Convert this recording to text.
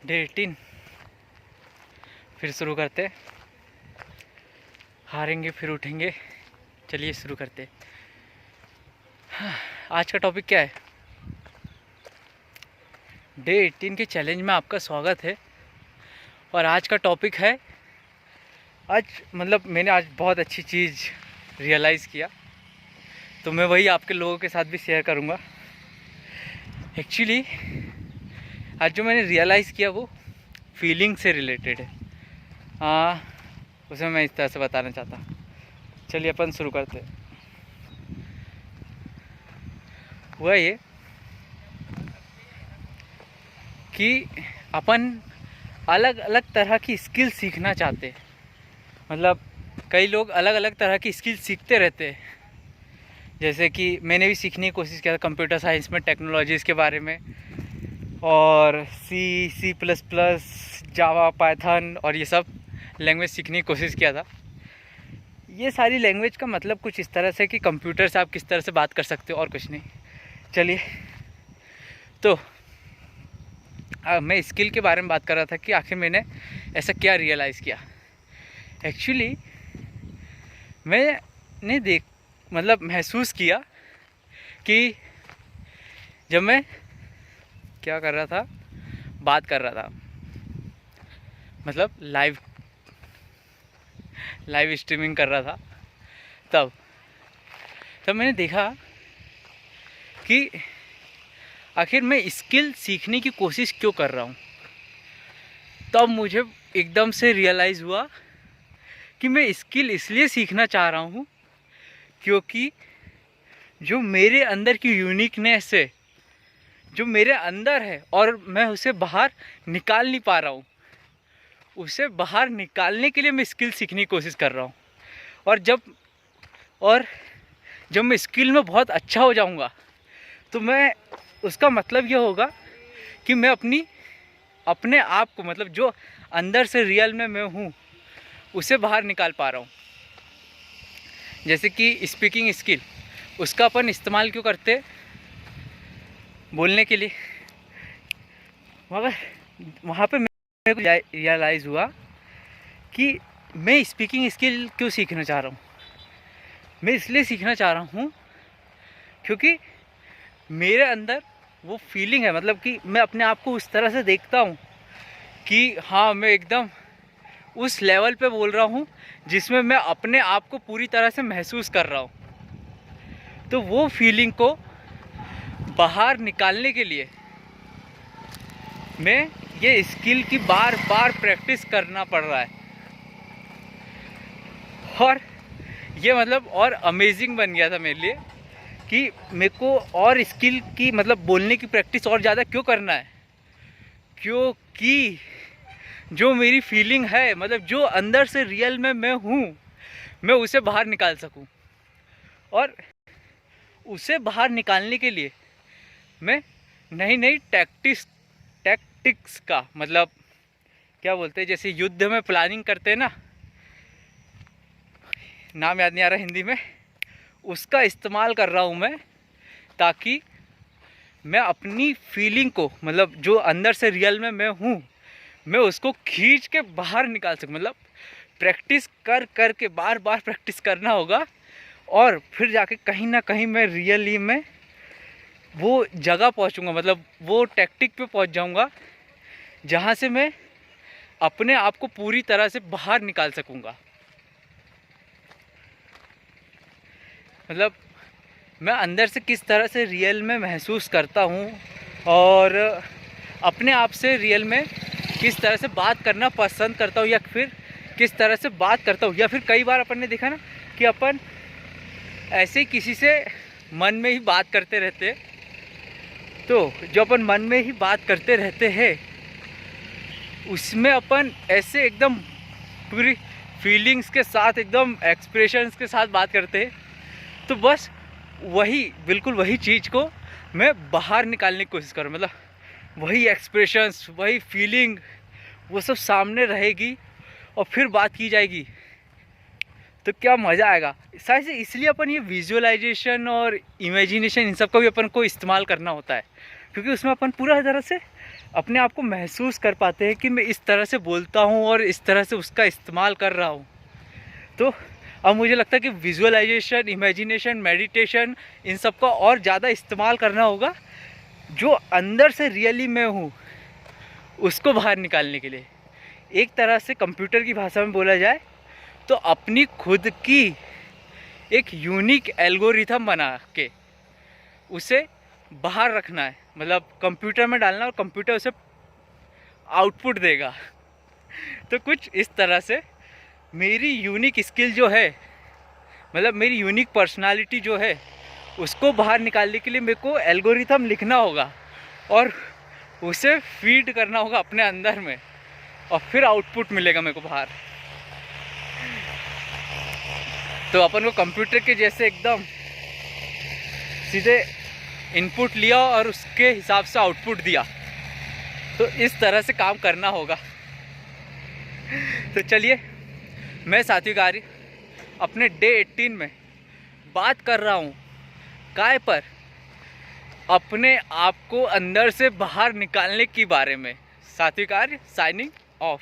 Day 18 फिर शुरू करते। हारेंगे फिर उठेंगे। चलिए शुरू करते। हाँ, आज का टॉपिक क्या है? डे 18 के चैलेंज में आपका स्वागत है। और आज का टॉपिक है, मैंने आज बहुत अच्छी चीज़ रियलाइज़ किया, तो मैं वही आपके लोगों के साथ भी शेयर करूँगा। एक्चुअली आज जो मैंने रियलाइज़ किया वो फीलिंग से रिलेटेड है। उसे मैं इस तरह से बताना चाहता। चलिए अपन शुरू करते हैं। हुआ ये कि अपन अलग अलग तरह की स्किल सीखना चाहते हैं। मतलब कई लोग अलग अलग तरह की स्किल सीखते रहते हैं। जैसे कि मैंने भी सीखने की कोशिश किया था कंप्यूटर साइंस में, टेक्नोलॉजीज़ के बारे में, और सी प्लस प्लस, जावा, पाइथन और ये सब लैंग्वेज सीखने की कोशिश किया था। ये सारी लैंग्वेज का मतलब कुछ इस तरह से कि कंप्यूटर से आप किस तरह से बात कर सकते हो और कुछ नहीं। चलिए, तो मैं स्किल के बारे में बात कर रहा था कि आखिर मैंने ऐसा क्या रियलाइज़ किया। एक्चुअली मैंने महसूस किया कि जब मैं क्या कर रहा था, बात कर रहा था, मतलब लाइव स्ट्रीमिंग कर रहा था, तब मैंने देखा कि आखिर मैं स्किल सीखने की कोशिश क्यों कर रहा हूँ। तब मुझे एकदम से रियलाइज़ हुआ कि मैं स्किल इसलिए सीखना चाह रहा हूँ क्योंकि जो मेरे अंदर की यूनिकनेस है, जो मेरे अंदर है और मैं उसे बाहर निकाल नहीं पा रहा हूँ, उसे बाहर निकालने के लिए मैं स्किल सीखने की कोशिश कर रहा हूँ। और जब मैं स्किल में बहुत अच्छा हो जाऊँगा तो मैं उसका मतलब ये होगा कि मैं अपने आप को, मतलब जो अंदर से रियल में मैं हूँ, उसे बाहर निकाल पा रहा हूँ। जैसे कि स्पीकिंग स्किल, उसका अपन इस्तेमाल क्यों करते? बोलने के लिए। मगर वहाँ पे मेरे को रियलाइज़ हुआ कि मैं स्पीकिंग स्किल क्यों सीखना चाह रहा हूँ। मैं इसलिए सीखना चाह रहा हूँ क्योंकि मेरे अंदर वो फीलिंग है, मतलब कि मैं अपने आप को उस तरह से देखता हूँ कि हाँ, मैं एकदम उस लेवल पे बोल रहा हूँ जिसमें मैं अपने आप को पूरी तरह से महसूस कर रहा हूँ। तो वो फीलिंग को बाहर निकालने के लिए मैं ये स्किल की बार बार प्रैक्टिस करना पड़ रहा है। और ये और अमेजिंग बन गया था मेरे लिए कि मेरे को और स्किल की, बोलने की प्रैक्टिस और ज़्यादा क्यों करना है, क्योंकि जो मेरी फीलिंग है, जो अंदर से रियल में मैं हूँ, मैं उसे बाहर निकाल सकूँ। और उसे बाहर निकालने के लिए मैं नई नई टैक्टिक्स का, क्या बोलते हैं, जैसे युद्ध में प्लानिंग करते हैं ना, नाम याद नहीं आ रहा हिंदी में, उसका इस्तेमाल कर रहा हूँ मैं, ताकि मैं अपनी फीलिंग को, जो अंदर से रियल में मैं हूँ, मैं उसको खींच के बाहर निकाल सकूँ। प्रैक्टिस कर के बार बार प्रैक्टिस करना होगा, और फिर जाके कहीं ना कहीं मैं रियली में वो जगह पहुँचूँगा, वो टैक्टिक पे पहुँच जाऊँगा जहाँ से मैं अपने आप को पूरी तरह से बाहर निकाल सकूँगा। मैं अंदर से किस तरह से रियल में महसूस करता हूँ, और अपने आप से रियल में किस तरह से बात करना पसंद करता हूँ, या फिर किस तरह से बात करता हूँ। या फिर कई बार अपन ने देखा ना कि अपन ऐसे ही किसी से मन में ही बात करते रहते, तो जो अपन मन में ही बात करते रहते हैं उसमें अपन ऐसे एकदम पूरी फीलिंग्स के साथ, एकदम एक्सप्रेशंस के साथ बात करते हैं। तो बस बिल्कुल वही चीज़ को मैं बाहर निकालने की कोशिश करूँ, वही एक्सप्रेशंस, वही फीलिंग, वो सब सामने रहेगी और फिर बात की जाएगी, तो क्या मज़ा आएगा। शायद से इसलिए अपन ये विजुअलाइजेशन और इमेजिनेशन, इन सब का भी अपन को इस्तेमाल करना होता है, क्योंकि उसमें अपन पूरा तरह से अपने आप को महसूस कर पाते हैं कि मैं इस तरह से बोलता हूँ और इस तरह से उसका इस्तेमाल कर रहा हूँ। तो अब मुझे लगता है कि विजुअलाइजेशन, इमेजिनेशन, मेडिटेशन, इन सब का और ज़्यादा इस्तेमाल करना होगा, जो अंदर से रियली मैं हूँ उसको बाहर निकालने के लिए। एक तरह से कंप्यूटर की भाषा में बोला जाए तो अपनी खुद की एक यूनिक एल्गोरिथम बना के उसे बाहर रखना है, मतलब कंप्यूटर में डालना और कंप्यूटर उसे आउटपुट देगा। तो कुछ इस तरह से मेरी यूनिक स्किल जो है, मतलब मेरी यूनिक पर्सनालिटी जो है, उसको बाहर निकालने के लिए मेरे को एल्गोरिथम लिखना होगा और उसे फीड करना होगा अपने अंदर में, और फिर आउटपुट मिलेगा मेरे को बाहर। तो अपन को कंप्यूटर के जैसे एकदम सीधे इनपुट लिया और उसके हिसाब से आउटपुट दिया, तो इस तरह से काम करना होगा। तो चलिए, मैं सात्विक आर्य अपने डे 18 में बात कर रहा हूँ काय पर, अपने आप को अंदर से बाहर निकालने के बारे में। सात्विक आर्य साइनिंग ऑफ।